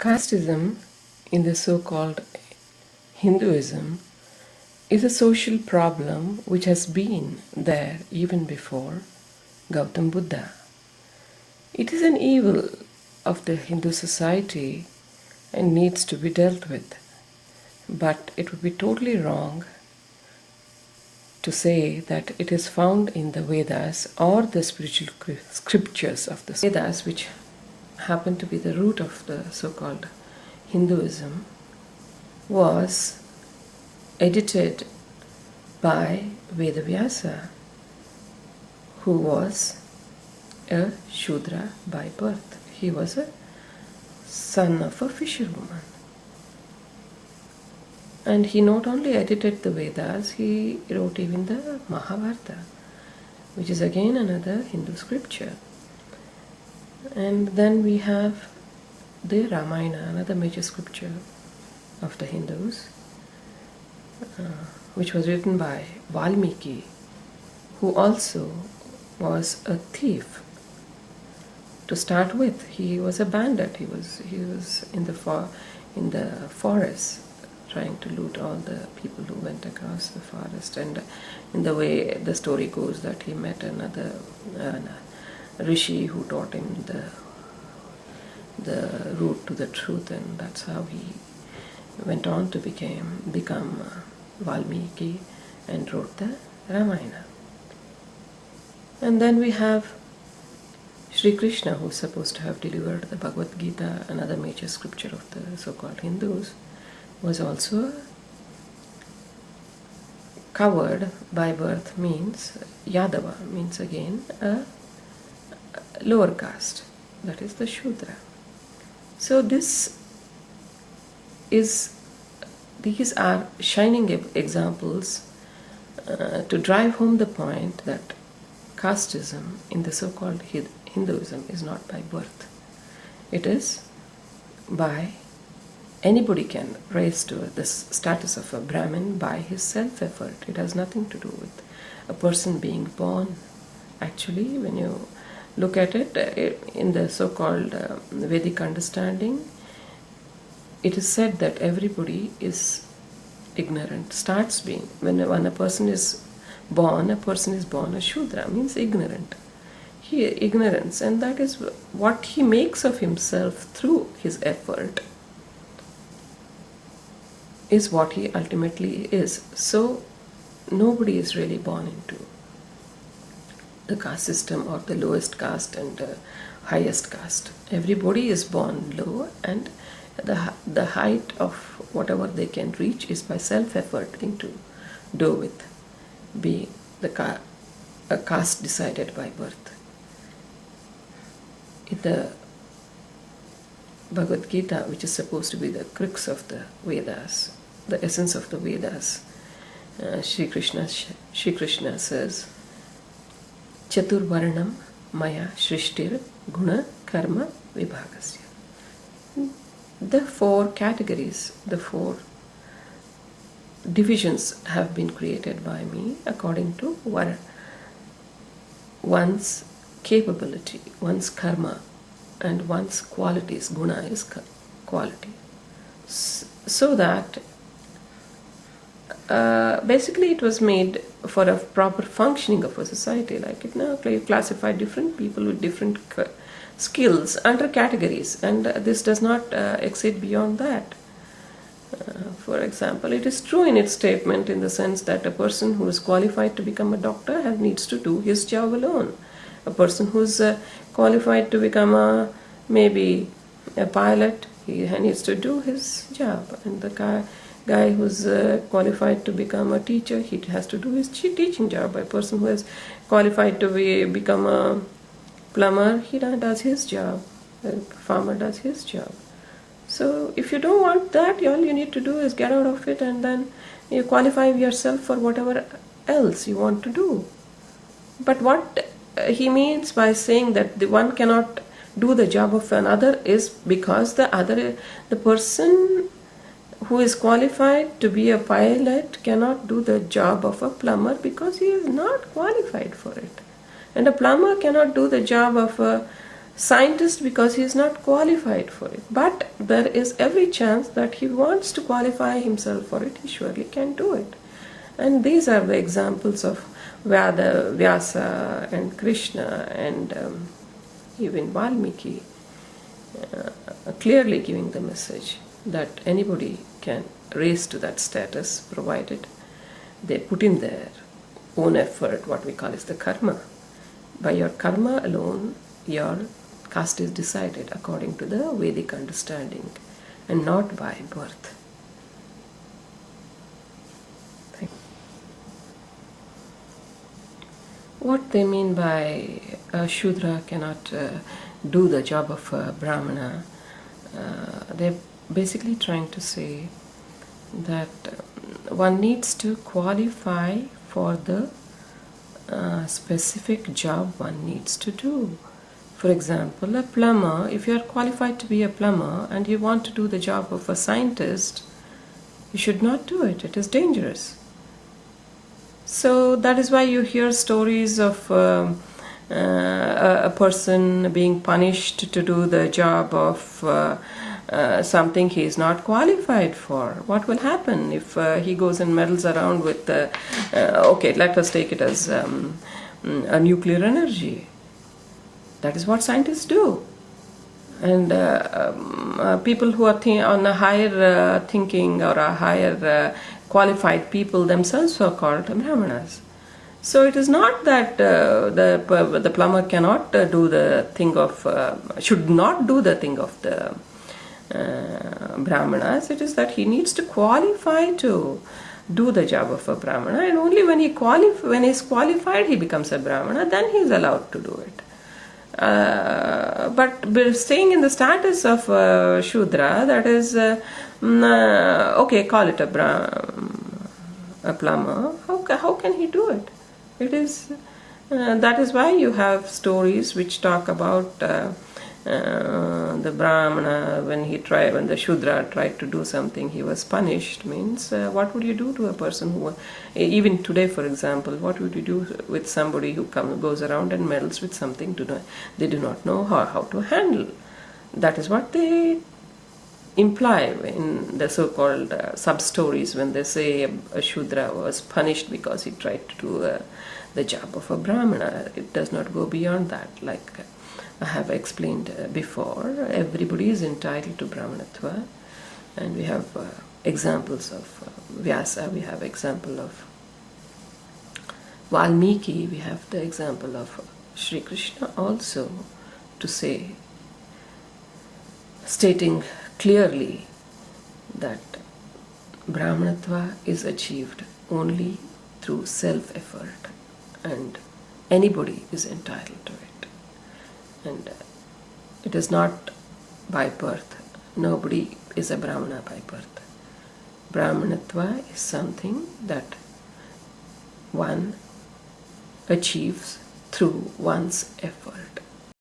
Casteism in the so-called Hinduism is a social problem which has been there even before Gautam Buddha. It is an evil of the Hindu society and needs to be dealt with. But it would be totally wrong to say that it is found in the Vedas or the spiritual scriptures of the Vedas, which happen to be the root of the so-called Hinduism, was edited by Vedavyasa, who was a Shudra by birth. He was a son of a fisherwoman. And he not only edited the Vedas, he wrote even the Mahabharata, which is again another Hindu scripture. And then we have the Ramayana, another major scripture of the Hindus, which was written by Valmiki, who also was a thief. To start with, he was a bandit. He was in the forest, trying to loot all the people who went across the forest. And in the way the story goes, that he met another rishi who taught him the route to the truth, and that's how he went on to become Valmiki and wrote the Ramayana. And then we have Sri Krishna, who is supposed to have delivered the Bhagavad Gita, another major scripture of the so-called Hindus, was also covered by birth, means Yadava, means again a lower caste, that is the Shudra. So these are shining examples to drive home the point that casteism in the so-called Hinduism is not by birth. It is by anybody can rise to the status of a Brahmin by his self-effort. It has nothing to do with a person being born. Actually, when you look at it in the so-called Vedic understanding, it is said that everybody is ignorant, starts being. When a person is born a Shudra, means ignorant. Ignorance, and that is what he makes of himself through his effort, is what he ultimately is. So nobody is really born into the caste system or the lowest caste and the highest caste. Everybody is born low, and the height of whatever they can reach is by self-effort, thing to do with being a caste decided by birth. In the Bhagavad Gita, which is supposed to be the crux of the Vedas, the essence of the Vedas, Shri Krishna says, Chaturvarnam maya shrishtir guna karma vibhagasya. The four categories, the four divisions have been created by me according to one's capability, one's karma, and one's qualities. Guna is quality. So that basically it was made for a proper functioning of a society. Like it now, you classify different people with different skills under categories, and this does not exceed beyond that. For example, it is true in its statement in the sense that a person who is qualified to become a doctor needs to do his job alone. A person who is qualified to become maybe a pilot, he needs to do his job. And the guy who's qualified to become a teacher, he has to do his teaching job. A person who is qualified to become a plumber, he does his job. A farmer does his job. So if you don't want that, all you need to do is get out of it, and then you qualify yourself for whatever else you want to do. But what he means by saying that the one cannot do the job of another is because the person who is qualified to be a pilot cannot do the job of a plumber because he is not qualified for it. And a plumber cannot do the job of a scientist because he is not qualified for it. But there is every chance that he wants to qualify himself for it. He surely can do it. And these are the examples of Vyasa and Krishna and even Valmiki clearly giving the message that anybody can raise to that status provided they put in their own effort, what we call is the karma. By your karma alone, your caste is decided according to the Vedic understanding and not by birth. What they mean by a Shudra cannot do the job of a Brahmana, they're basically trying to say that one needs to qualify for the specific job one needs to do. For example, a plumber, if you are qualified to be a plumber and you want to do the job of a scientist, you should not do it. It is dangerous. So that is why you hear stories of a person being punished to do the job of something he is not qualified for. What will happen if he goes and meddles around with okay, let us take it as a nuclear energy. That is what scientists do. And people who are on a higher thinking or a higher qualified people themselves are called Brahmanas. So it is not that the plumber cannot do the thing of, should not do the thing of the Brahmanas. It is that he needs to qualify to do the job of a Brahmana, and only when he is qualified he becomes a Brahmana, then he is allowed to do it. But staying in the status of Shudra, that is, okay, call it a plumber, how can he do it? It is, that is why you have stories which talk about the Brahmana, when the Shudra tried to do something, he was punished. Means, what would you do to a person who, even today, for example, what would you do with somebody who goes around and meddles with something they do not know how to handle? That is what they imply in the so-called sub-stories when they say a Shudra was punished because he tried to do the job of a Brahmana. It does not go beyond that. Like I have explained before, everybody is entitled to Brahmanatva, and we have examples of Vyasa, we have example of Valmiki, we have the example of Sri Krishna also, to say, stating clearly that Brahmanatva is achieved only through self-effort, and anybody is entitled to it. And it is not by birth. Nobody is a Brahmana by birth. Brahmanatva is something that one achieves through one's effort.